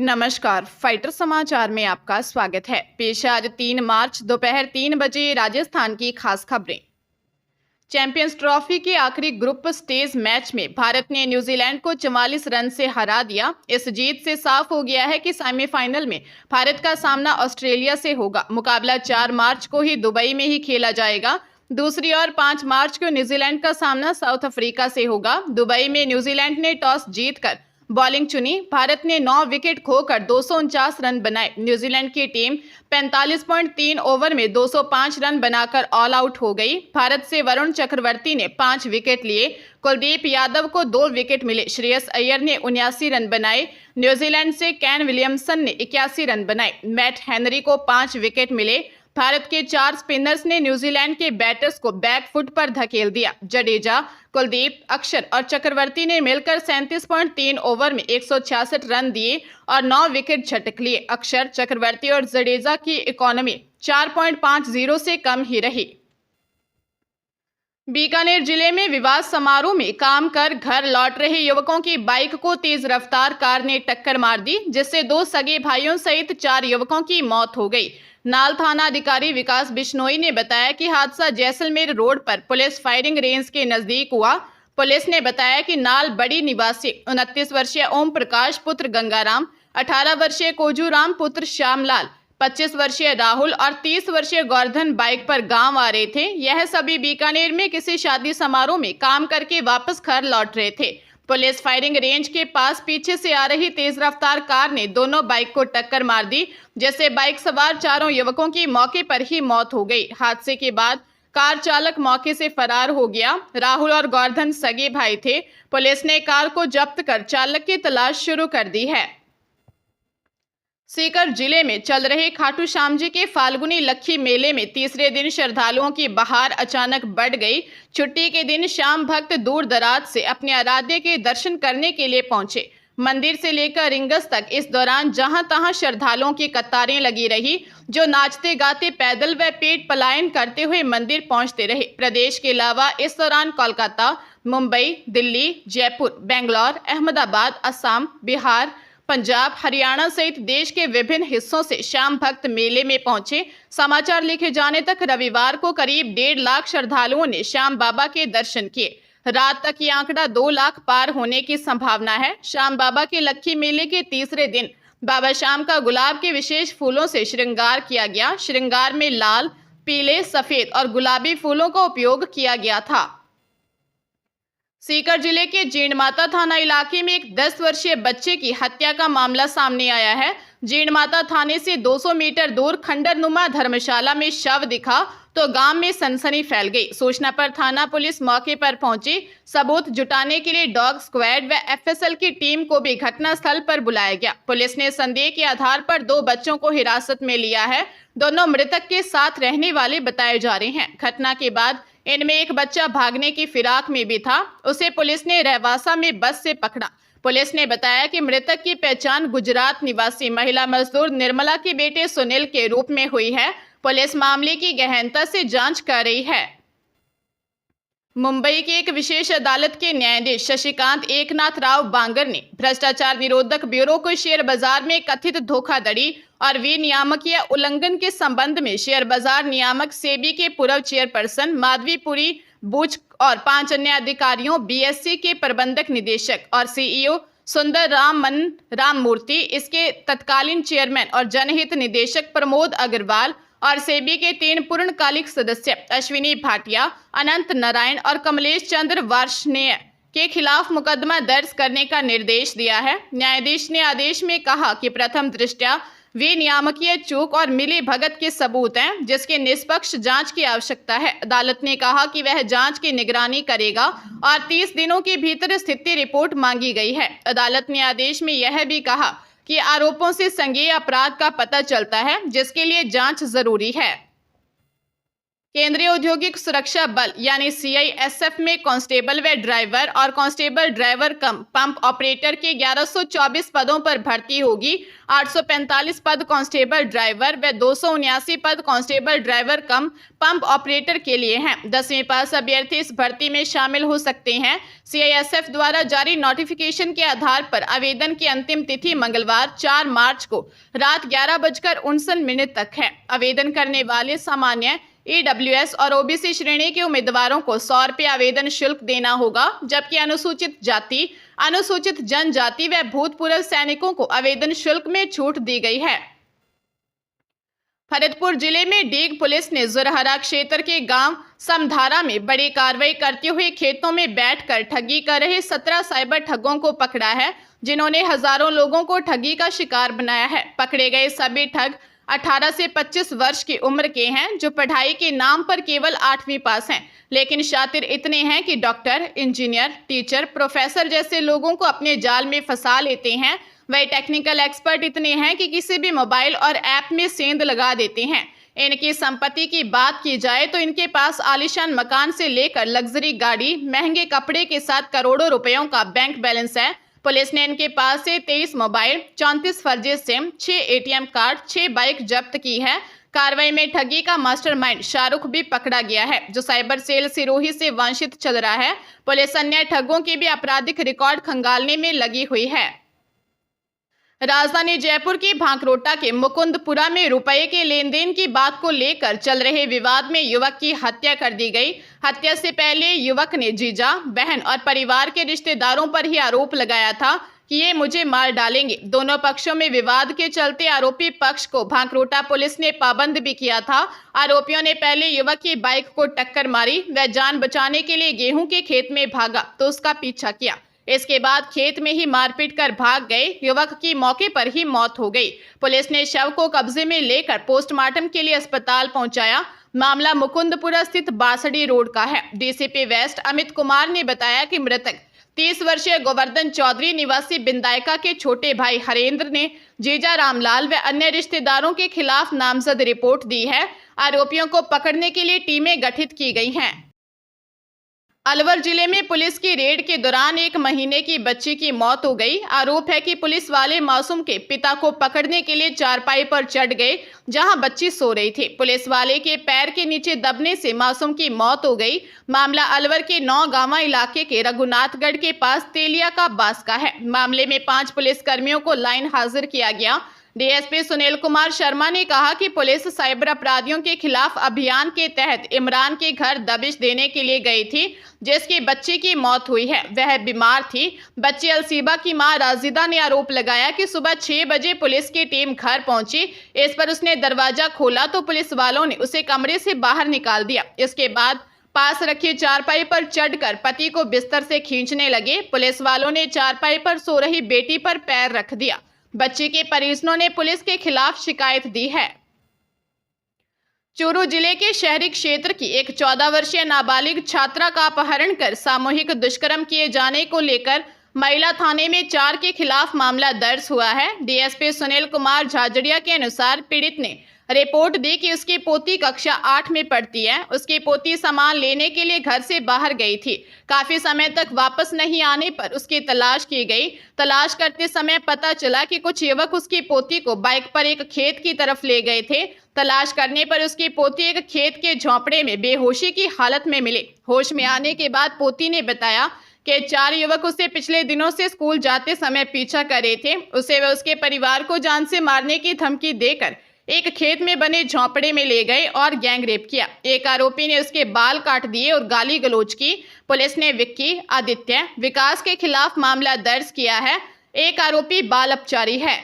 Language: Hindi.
नमस्कार, फाइटर समाचार में आपका स्वागत है। पेश है आज 3 मार्च दोपहर 3 बजे राजस्थान की खास खबरें। चैंपियंस ट्रॉफी के आखिरी ग्रुप स्टेज मैच में भारत ने न्यूजीलैंड को 44 रन से हरा दिया। इस जीत से साफ हो गया है कि सेमीफाइनल में भारत का सामना ऑस्ट्रेलिया से होगा। मुकाबला 4 मार्च को ही दुबई में ही खेला जाएगा। दूसरी ओर 5 मार्च को न्यूजीलैंड का सामना साउथ अफ्रीका से होगा। दुबई में न्यूजीलैंड ने टॉस जीतकर बॉलिंग चुनी। भारत ने 9 विकेट खोकर 249 रन बनाए। न्यूजीलैंड की टीम 45.3 ओवर में 205 रन बनाकर ऑल आउट हो गई। भारत से वरुण चक्रवर्ती ने 5 विकेट लिए। कुलदीप यादव को 2 विकेट मिले। श्रेयस अय्यर ने 79 रन बनाए। न्यूजीलैंड से केन विलियमसन ने 81 रन बनाए। मैट हेनरी को 5 विकेट मिले। भारत के 4 स्पिनर्स ने न्यूजीलैंड के बैटर्स को बैक फुट पर धकेल दिया। जडेजा, कुलदीप, अक्षर और चक्रवर्ती ने मिलकर 37.3 ओवर में 166 रन दिए और 9 विकेट झटक लिए। अक्षर, चक्रवर्ती और जडेजा की इकोनॉमी 4.50 से कम ही रही। बीकानेर जिले में विवाह समारोह में काम कर घर लौट रहे युवकों की बाइक को तेज रफ्तार कार ने टक्कर मार दी, जिससे 2 सगे भाइयों सहित 4 युवकों की मौत हो गई। नाल थाना अधिकारी विकास बिश्नोई ने बताया कि हादसा जैसलमेर रोड पर पुलिस फायरिंग रेंज के नजदीक हुआ। पुलिस ने बताया कि नाल बड़ी निवासी 29 वर्षीय ओम प्रकाश पुत्र गंगाराम, 18 वर्षीय कोजूराम पुत्र श्यामलाल, 25 वर्षीय राहुल और 30 वर्षीय गोवर्धन बाइक पर गांव आ रहे थे। यह सभी बीकानेर में किसी शादी समारोह में काम करके वापस घर लौट रहे थे। पुलिस फायरिंग रेंज के पास पीछे से आ रही तेज रफ्तार कार ने दोनों बाइक को टक्कर मार दी, जिससे बाइक सवार 4 युवकों की मौके पर ही मौत हो गई। हादसे के बाद कार चालक मौके से फरार हो गया। राहुल और गोवर्धन सगे भाई थे। पुलिस ने कार को जब्त कर चालक की तलाश शुरू कर दी है। सीकर जिले में चल रहे खाटू श्याम जी के फाल्गुनी लक्खी मेले में तीसरे दिन श्रद्धालुओं की बहार अचानक बढ़ गई। छुट्टी के दिन श्याम भक्त दूर दराज से अपने आराध्य के दर्शन करने के लिए पहुंचे। मंदिर से लेकर रिंगस तक इस दौरान जहां तहां श्रद्धालुओं की कतारें लगी रही, जो नाचते गाते पैदल व पेट पलायन करते हुए मंदिर पहुंचते रहे। प्रदेश के अलावा इस दौरान कोलकाता, मुंबई, दिल्ली, जयपुर, बेंगलोर, अहमदाबाद, असम, बिहार, पंजाब, हरियाणा सहित देश के विभिन्न हिस्सों से श्याम भक्त मेले में पहुंचे। समाचार लिखे जाने तक रविवार को करीब 1.5 लाख श्रद्धालुओं ने श्याम बाबा के दर्शन किए। रात तक ये आंकड़ा 2 लाख पार होने की संभावना है। श्याम बाबा के लक्खी मेले के तीसरे दिन बाबा श्याम का गुलाब के विशेष फूलों से श्रृंगार किया गया। श्रृंगार में लाल, पीले, सफेद और गुलाबी फूलों का उपयोग किया गया था। सीकर जिले के जीणमाता थाना इलाके में एक 10 वर्षीय बच्चे की हत्या का मामला सामने आया है। जीणमाता थाने से 200 मीटर दूर खंडरनुमा धर्मशाला में शव दिखा तो गांव में सनसनी फैल गई। सूचना पर थाना पुलिस मौके पर पहुंची। सबूत जुटाने के लिए डॉग स्क्वाड व एफएसएल की टीम को भी घटनास्थल पर बुलाया गया। पुलिस ने संदेह के आधार पर 2 बच्चों को हिरासत में लिया है। दोनों मृतक के साथ रहने वाले बताए जा रहे हैं। घटना के बाद इनमें एक बच्चा भागने की फिराक में भी था। उसे पुलिस ने रहवासा में बस से पकड़ा। पुलिस ने बताया कि मृतक की पहचान गुजरात निवासी महिला मजदूर निर्मला के बेटे सुनील के रूप में हुई है। पुलिस मामले की गहनता से जांच कर रही है। मुंबई की एक विशेष अदालत के न्यायाधीश शशिकांत एकनाथ राव बांगर ने भ्रष्टाचार निरोधक ब्यूरो को शेयर बाजार में कथित धोखाधड़ी और विनियामकीय उल्लंघन के संबंध में शेयर बाजार नियामक सेबी के पूर्व चेयरपर्सन माधवी पुरी बुच और 5 अन्य अधिकारियों, बीएससी के प्रबंधक निदेशक और सीईओ सुंदर राम मूर्ति, इसके तत्कालीन चेयरमैन और जनहित निदेशक प्रमोद अग्रवाल और सेबी के 3 पूर्णकालिक सदस्य अश्विनी भाटिया, अनंत नारायण और कमलेश चंद्र वार्ष्णेय के खिलाफ मुकदमा दर्ज करने का निर्देश दिया है। न्यायाधीश ने आदेश में कहा कि प्रथम दृष्टया विनियामकीय चूक और मिली भगत के सबूत हैं, जिसके निष्पक्ष जांच की आवश्यकता है। अदालत ने कहा कि वह जांच की निगरानी करेगा और 30 दिनों के भीतर स्थिति रिपोर्ट मांगी गई है। अदालत ने आदेश में यह भी कहा कि आरोपों से संज्ञेय अपराध का पता चलता है, जिसके लिए जांच जरूरी है। केंद्रीय औद्योगिक सुरक्षा बल यानी CISF में कांस्टेबल व ड्राइवर और कांस्टेबल ड्राइवर कम पंप ऑपरेटर के 1124 पदों पर भर्ती होगी। 845 पद कांस्टेबल ड्राइवर व 279 पद कांस्टेबल ड्राइवर कम पंप ऑपरेटर के लिए हैं। 10वीं पास अभ्यर्थी इस भर्ती में शामिल हो सकते हैं। CISF द्वारा जारी नोटिफिकेशन के आधार पर आवेदन की अंतिम तिथि मंगलवार 4 मार्च को रात 11:59 तक है। आवेदन करने वाले सामान्य EWS और OBC श्रेणी के उम्मीदवारों को 100 रुपये आवेदन शुल्क देना होगा, जबकि अनुसूचित जाति, अनुसूचित जनजाति व भूतपूर्व सैनिकों को आवेदन शुल्क में छूट दी गई है। फरीदपुर जिले में डीग पुलिस ने जुरहरा क्षेत्र के गांव समधारा में बड़ी कार्रवाई करते हुए खेतों में बैठकर ठगी कर रहे 17 साइबर ठगों को पकड़ा है, जिन्होंने हजारों लोगों को ठगी का शिकार बनाया है। पकड़े गए सभी ठग 18 से 25 वर्ष की उम्र के हैं, जो पढ़ाई के नाम पर केवल 8वीं पास हैं, लेकिन शातिर इतने हैं कि डॉक्टर, इंजीनियर, टीचर, प्रोफेसर जैसे लोगों को अपने जाल में फंसा लेते हैं। वही टेक्निकल एक्सपर्ट इतने हैं कि किसी भी मोबाइल और ऐप में सेंध लगा देते हैं। इनकी संपत्ति की बात की जाए तो इनके पास आलीशान मकान से लेकर लग्जरी गाड़ी, महंगे कपड़े के साथ करोड़ों रुपयों का बैंक बैलेंस है। पुलिस ने इनके पास से 23 मोबाइल, 34 फर्जी सिम, 6 ATM कार्ड, 6 बाइक जब्त की है। कार्रवाई में ठगी का मास्टरमाइंड शाहरुख भी पकड़ा गया है, जो साइबर सेल सिरोही से वंचित चल रहा है। पुलिस अन्य ठगों के भी आपराधिक रिकॉर्ड खंगालने में लगी हुई है। राजधानी जयपुर की भांकरोटा के मुकुंदपुरा में रुपए के लेन देन की बात को लेकर चल रहे विवाद में युवक की हत्या कर दी गई। हत्या से पहले युवक ने जीजा, बहन और परिवार के रिश्तेदारों पर ही आरोप लगाया था कि ये मुझे मार डालेंगे। दोनों पक्षों में विवाद के चलते आरोपी पक्ष को भांकरोटा पुलिस ने पाबंद भी किया था। आरोपियों ने पहले युवक की बाइक को टक्कर मारी। वह जान बचाने के लिए गेहूं के खेत में भागा तो उसका पीछा किया। इसके बाद खेत में ही मारपीट कर भाग गए। युवक की मौके पर ही मौत हो गई। पुलिस ने शव को कब्जे में लेकर पोस्टमार्टम के लिए अस्पताल पहुंचाया। मामला मुकुंदपुरा स्थित बासड़ी रोड का है। DCP वेस्ट अमित कुमार ने बताया कि मृतक 30 वर्षीय गोवर्धन चौधरी निवासी बिंदायका के छोटे भाई हरेंद्र ने जीजा रामलाल व अन्य रिश्तेदारों के खिलाफ नामजद रिपोर्ट दी है। आरोपियों को पकड़ने के लिए टीमें गठित की गई हैं। अलवर जिले में पुलिस की रेड के दौरान 1 महीने की बच्ची की मौत हो गई। आरोप है कि पुलिस वाले मासूम के पिता को पकड़ने के लिए चारपाई पर चढ़ गए, जहां बच्ची सो रही थी। पुलिस वाले के पैर के नीचे दबने से मासूम की मौत हो गई। मामला अलवर के नौगांवा इलाके के रघुनाथगढ़ के पास तेलिया का बास का है। मामले में 5 पुलिसकर्मियों को लाइन हाजिर किया गया। DSP सुनील कुमार शर्मा ने कहा कि पुलिस साइबर अपराधियों के खिलाफ अभियान के तहत इमरान के घर दबिश देने के लिए गई थी, जिसकी बच्ची की मौत हुई है। वह बीमार थी। बच्ची अलसीबा की मां राजिदा ने आरोप लगाया कि सुबह 6 बजे पुलिस की टीम घर पहुंची। इस पर उसने दरवाजा खोला तो पुलिस वालों ने उसे कमरे से बाहर निकाल दिया। इसके बाद पास रखी चारपाई पर चढ़कर पति को बिस्तर से खींचने लगे। पुलिस वालों ने चारपाई पर सो रही बेटी पर पैर रख दिया। बच्ची के परिजनों ने पुलिस के खिलाफ शिकायत दी है। चूरू जिले के शहरी क्षेत्र की एक 14 वर्षीय नाबालिग छात्रा का अपहरण कर सामूहिक दुष्कर्म किए जाने को लेकर महिला थाने में 4 के खिलाफ मामला दर्ज हुआ है। DSP सुनील कुमार झाझड़िया के अनुसार पीड़ित ने रिपोर्ट दी कि उसकी पोती कक्षा 8 में पढ़ती है। उसकी पोती सामान लेने के लिए घर से बाहर गई थी। काफी समय तक वापस नहीं आने पर उसकी तलाश की गई। तलाश करते समय पता चला कि कुछ युवक उसकी पोती को बाइक पर एक खेत की तरफ ले गए थे। तलाश करने पर उसकी पोती एक खेत के झोंपड़े में बेहोशी की हालत में मिली। होश में आने के बाद पोती ने बताया कि 4 युवक उसे पिछले दिनों से स्कूल जाते समय पीछा कर रहे थे। उसे व उसके परिवार को जान से मारने की धमकी देकर एक खेत में बने झोंपड़े में ले गए और गैंग रेप किया। एक आरोपी ने उसके बाल काट दिए और गाली गलौज की। पुलिस ने विक्की, आदित्य, विकास के खिलाफ मामला दर्ज किया है। एक आरोपी बाल अपचारी है।